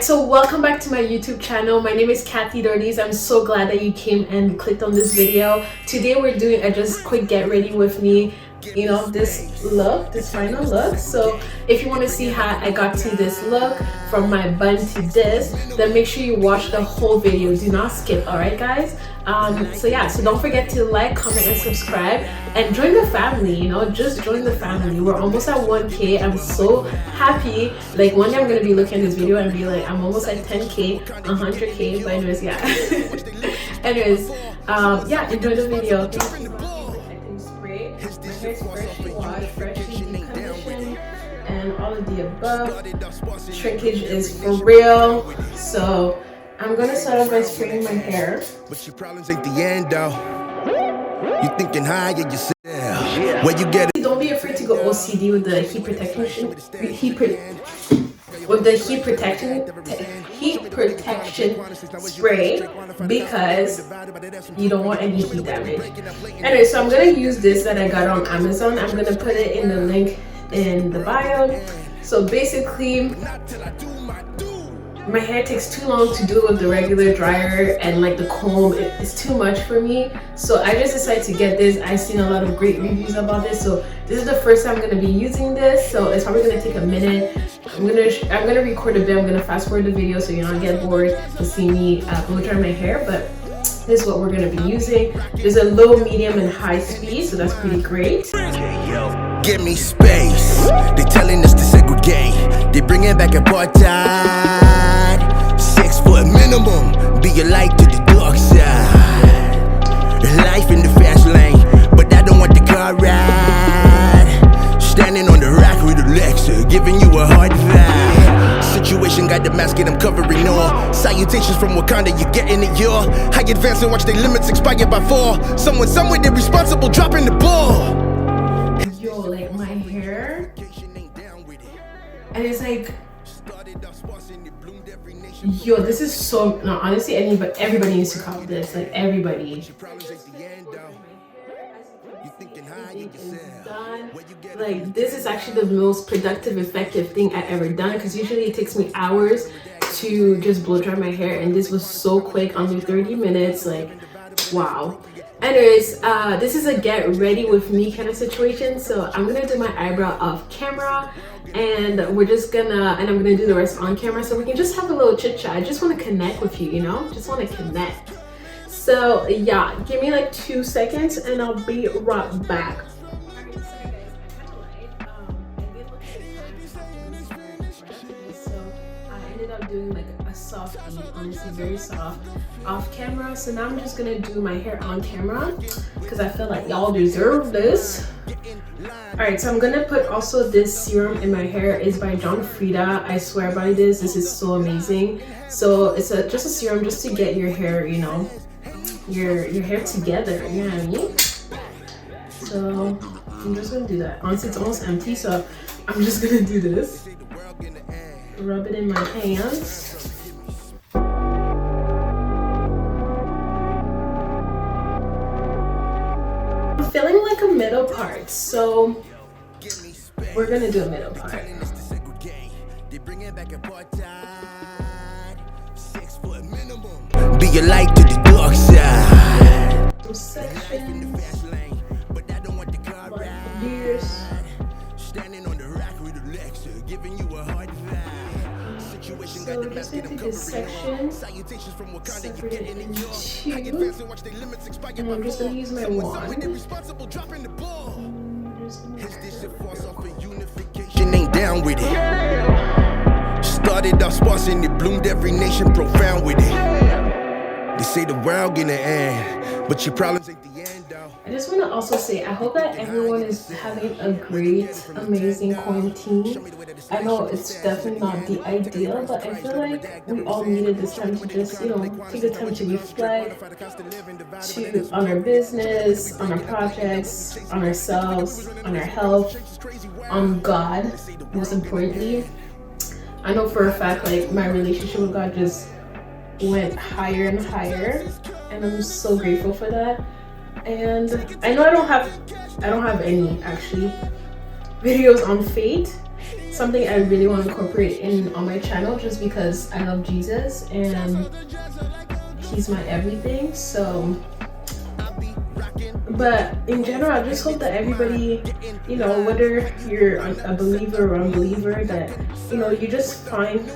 Alright, so welcome back to my YouTube channel. My name is Kathy Dorleans. I'm so glad that you came and clicked on this video. Today we're doing a just quick get ready with me, you know, this final look. So if you want to see how I got to this look from my bun to this, then make sure you watch the whole video. Do not skip, alright guys? So don't forget to like, comment, and subscribe, and join the family. You know, just join the family. We're almost at 1K. I'm so happy. Like, one day I'm gonna be looking at this video and be like, I'm almost at 10K, 100K. But anyways, yeah. Enjoy the video. Protecting spray. My hair's freshly washed, freshly deconditioned, and all of the above. Shrinkage is for real. So I'm gonna start off by spraying my hair. But your problems ain't the end though. You thinking higher yourself. Where you get it? Don't be afraid to go OCD with the heat protection spray, because you don't want any heat damage. Anyway, so I'm gonna use this that I got on Amazon. I'm gonna put it in the link in the bio. So basically, my hair takes too long to do it with the regular dryer, and like the comb, it's too much for me. So I just decided to get this. I've seen a lot of great reviews about this. So this is the first time I'm gonna be using this. So it's probably gonna take a minute. I'm gonna record a bit. I'm gonna fast forward the video so you don't get bored to see me blow dry my hair. But this is what we're gonna be using. There's a low, medium, and high speed, so that's pretty great. Give me space. They telling us to segregate. They bringing back apartheid. 6 foot minimum. Be a light to the dark side. Life in the fast lane, but I don't want the car ride. Standing on the rack with Alexa, giving you a hard vibe. Situation got the mask and I'm covering all. Salutations from Wakanda, you're getting it, y'all. I advance and watch their limits expire by 4. Someone somewhere they're responsible dropping the ball. Yo, like my hair, and it's like, yo, this is so, no, honestly, everybody needs to copy this, like everybody. Done. Like, this is actually the most productive, effective thing I've ever done, because usually it takes me hours to just blow dry my hair, and this was so quick, under 30 minutes. Like, wow. Anyways, this is a get ready with me kind of situation. So I'm gonna do my eyebrow off camera, and I'm gonna do the rest on camera, so we can just have a little chit chat. I just want to connect with you, you know, just want to connect. So yeah, give me like 2 seconds and I'll be right back. Doing like a soft beat, honestly very soft, off camera. So now I'm just gonna do my hair on camera because I feel like y'all deserve this. All right, so I'm gonna put also this serum in my hair. It's by Frieda. I swear by this. This is so amazing. So it's just a serum just to get your hair, you know, your hair together. You know what I mean? So I'm just gonna do that. Honestly, it's almost empty, so I'm just gonna do this. Rub it in my hands. I'm feeling like a middle part, so we're gonna do a middle part. Be a light to the dark side. Some sections, years. Standing on the rack with Alexa, giving you a hard vibe. So we're just going to take this section, separate it into 2, and I'm just going to use my wand. Ain't down with it. Started off sparse and it bloomed every nation profound with it. They say the world gonna end, but your problems ain't the end though. I just want to also say, I hope that everyone is having a great, amazing quarantine. I know it's definitely not the ideal, but I feel like we all needed this time to just, you know, take the time to reflect on our business, on our projects, on ourselves, on our health, on God, most importantly. I know for a fact, like, my relationship with God just went higher and higher, and I'm so grateful for that. And I know I don't have any actually videos on faith, something I really want to incorporate in on my channel, just because I love Jesus and he's my everything. So, but in general, I just hope that everybody, you know, whether you're a believer or unbeliever, that, you know, you just find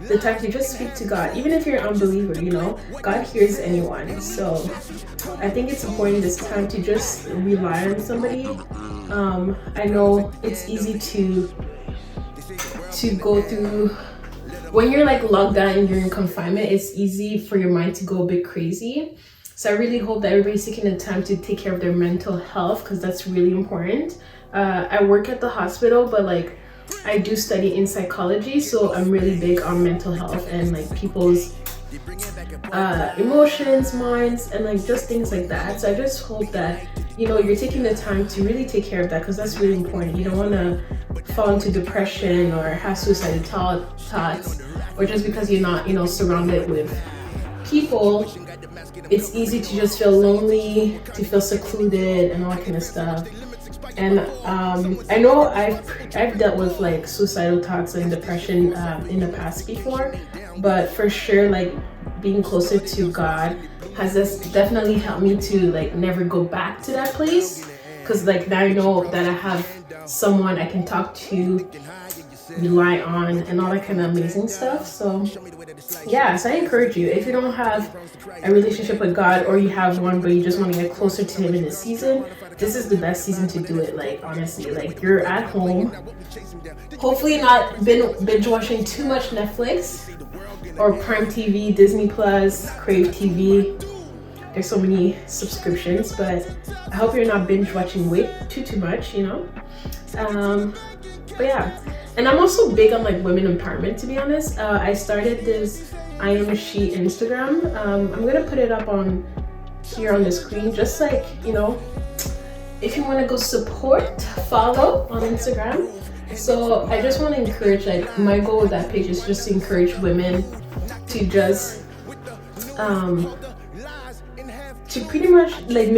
the time to just speak to God. Even if you're an unbeliever, you know, God hears anyone. So I think it's important this time to just rely on somebody. I know it's easy to go through when you're like locked down and you're in confinement. It's easy for your mind to go a bit crazy. So I really hope that everybody's taking the time to take care of their mental health, because that's really important. I work at the hospital, but like I do study in psychology, so I'm really big on mental health and like people's emotions, minds, and like just things like that. So I just hope that, you know, you're taking the time to really take care of that, because that's really important. You don't want to fall into depression or have suicidal thoughts, or just because you're not, you know, surrounded with people, it's easy to just feel lonely, to feel secluded and all that kind of stuff. And I know I've dealt with like suicidal thoughts and depression in the past before, but for sure, like being closer to God has definitely helped me to like never go back to that place, because like now I know that I have someone I can talk to, rely on, and all that kind of amazing stuff. So yeah, so I encourage you, if you don't have a relationship with God, or you have one but you just want to get closer to him in this season, this is the best season to do it. Like honestly, like you're at home, hopefully not binge watching too much Netflix or Prime TV, Disney Plus, Crave TV. There's so many subscriptions, but I hope you're not binge watching way too much, you know. But yeah, and I'm also big on like women empowerment, to be honest. I started this I Am a She Instagram. I'm gonna put it up on here on the screen, just like, you know, if you want to go support, follow on Instagram. So I just want to encourage, like my goal with that page is just to encourage women to just to pretty much like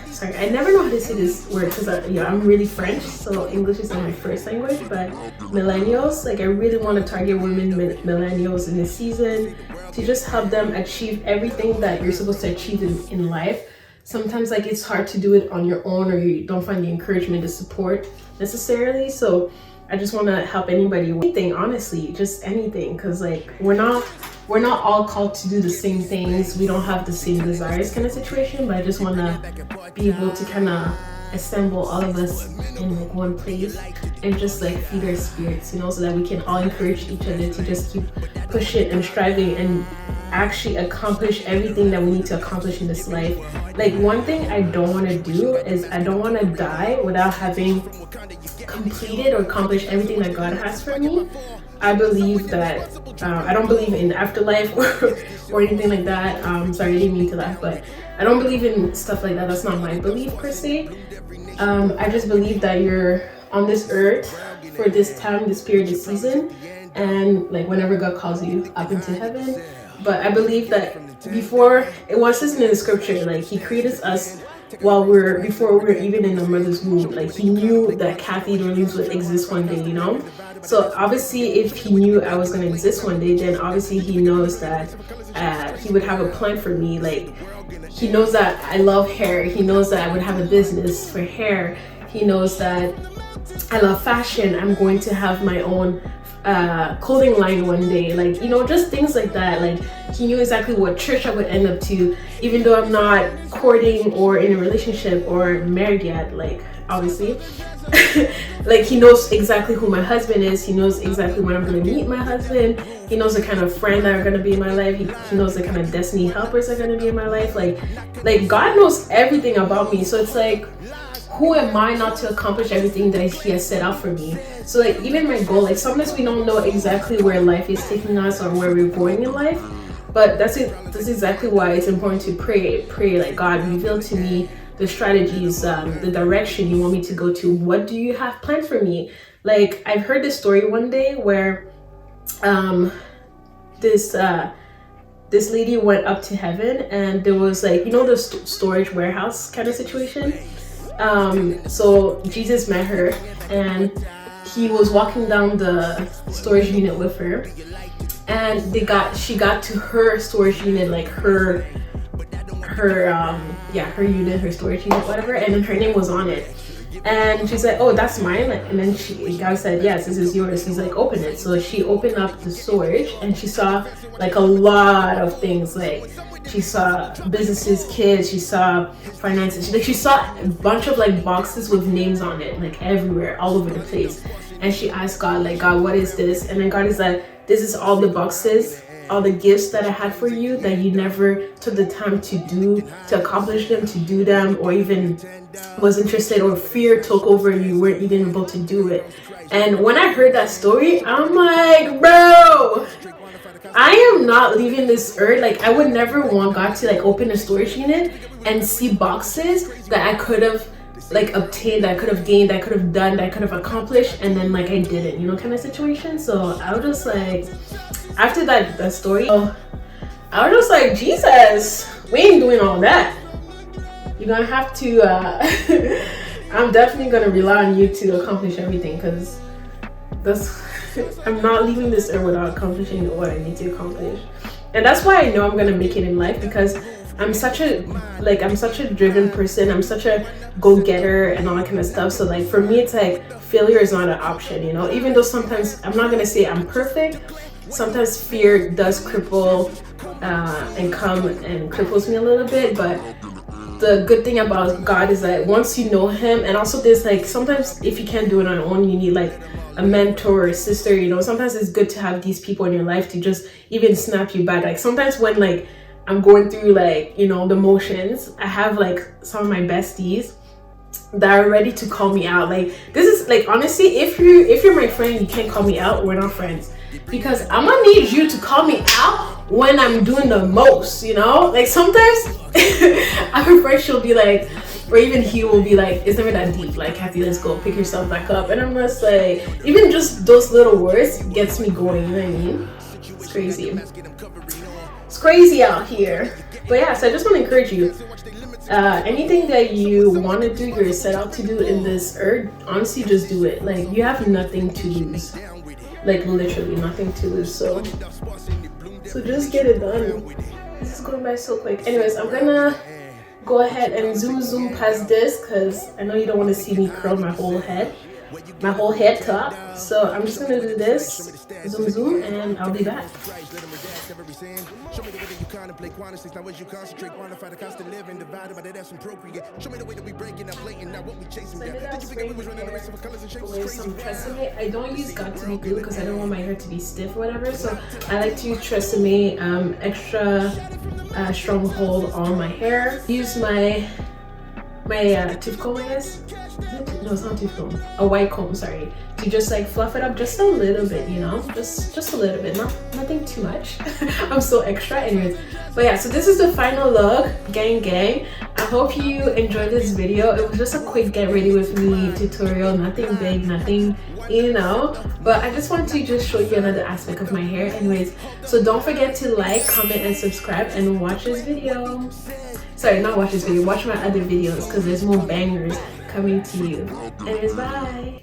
sorry, I never know how to say this word, because I'm really French, so English is not my first language. But millennials, like I really want to target women millennials in this season, to just help them achieve everything that you're supposed to achieve in life. Sometimes like it's hard to do it on your own, or you don't find the encouragement, the support necessarily. So I just want to help anybody with anything, honestly, just anything, because like we're not all called to do the same things. We don't have the same desires kind of situation, but I just want to be able to kind of assemble all of us in like one place and just like feed our spirits, you know, so that we can all encourage each other to just keep pushing and striving and actually accomplish everything that we need to accomplish in this life. Like one thing I don't want to do is I don't want to die without having completed or accomplished everything that God has for me. I believe that I don't believe in afterlife or anything like that. Sorry, I didn't mean to laugh, but I don't believe in stuff like that. That's not my belief per se. I just believe that you're on this earth for this time, this period, this season, and like whenever God calls you up into heaven. But I believe that before, it was just in the scripture, like he created us before we were even in the mother's womb. Like he knew that Kathy Dorleans would exist one day, you know. So obviously, if he knew I was gonna exist one day, then obviously he knows that he would have a plan for me. Like he knows that I love hair. He knows that I would have a business for hair. He knows that I love fashion. I'm going to have my own clothing line one day, like, you know, just things like that. Like he knew exactly what church I would end up to, even though I'm not courting or in a relationship or married yet, like obviously. Like he knows exactly who my husband is. He knows exactly when I'm going to meet my husband. He knows the kind of friend that are going to be in my life. He knows the kind of destiny helpers that are going to be in my life. Like God knows everything about me. So it's like, who am I not to accomplish everything that he has set out for me? So like even my goal, like sometimes we don't know exactly where life is taking us or where we're going in life, but that's exactly why it's important to pray like, God, reveal to me the strategies, the direction you want me to go to. What do you have planned for me? Like I've heard this story one day where this lady went up to heaven, and there was like, you know, the storage warehouse kind of situation. So Jesus met her, and he was walking down the storage unit with her, and she got to her storage unit, like her unit, her storage unit, whatever, and then her name was on it. And she's like, oh, that's mine. And then the guy said, yes, this is yours. He's like, open it. So she opened up the storage and she saw like a lot of things. Like she saw businesses, kids, she saw finances. She saw a bunch of like boxes with names on it, like everywhere, all over the place. And she asked God, like, God, what is this? And then God is like, this is all the boxes, all the gifts that I had for you that you never took the time to accomplish them, to do them, or even was interested, or fear took over and you weren't even able to do it. And when I heard that story, I'm like, bro, I am not leaving this earth. Like, I would never want God to like open a storage unit and see boxes that I could have like obtained, that I could have gained, that I could have done, that I could have accomplished, and then like I didn't, you know, kind of situation. So I was just like, after that story, I was just like, Jesus, we ain't doing all that. You're gonna have to I'm definitely gonna rely on you to accomplish everything, because I'm not leaving this earth without accomplishing what I need to accomplish. And that's why I know I'm gonna make it in life, because I'm such a driven person. I'm such a go-getter and all that kind of stuff. So like for me, it's like failure is not an option, you know. Even though sometimes, I'm not gonna say I'm perfect, sometimes fear does cripple and come and cripples me a little bit. But the good thing about God is that once you know him, and also there's like, sometimes if you can't do it on your own, you need like a mentor or a sister, you know. Sometimes it's good to have these people in your life to just even snap you back. Like sometimes when like I'm going through like, you know, the motions, I have like some of my besties that are ready to call me out. Like this is like, honestly, if you're my friend, you can't call me out, we're not friends, because I'm gonna need you to call me out when I'm doing the most, you know. Like sometimes I'm afraid she'll be like, or even he will be like, it's never that deep, like Kathy, let's go pick yourself back up. And I'm just like, even just those little words gets me going, you know what I mean? It's crazy. It's crazy out here. But yeah, so I just want to encourage you, anything that you want to do, you're set out to do in this earth, honestly, just do it. Like you have nothing to lose, like literally nothing to lose. So just get it done. This is going by so quick. Anyways, I'm gonna go ahead and zoom past this, because I know you don't want to see me curl my whole head top. So I'm just gonna do this, zoom, and I'll be back. Show me the way that you contemplate quantities, now as you concentrate, quantify the constant living, divided by the that's appropriate. Show me the way that we breaking up, blatant, now what we chasing. Did you think we was running a race of colors and shapes? With some Tresemme, I don't use got to be glue because I don't want my hair to be stiff or whatever. So I like to use Tresemme extra strong hold on my hair. Use my tooth comb, I guess. No, it's not tooth comb. A white comb, sorry. To just like fluff it up just a little bit, you know, just a little bit, nothing too much. I'm so extra, anyways. But yeah, so this is the final look, gang. I hope you enjoyed this video. It was just a quick get ready with me tutorial, nothing big, nothing, you know, but I just want to just show you another aspect of my hair. Anyways, so don't forget to like, comment, and subscribe, and watch this video. Sorry, not watch this video, watch my other videos, because there's more bangers coming to you. Anyways, bye.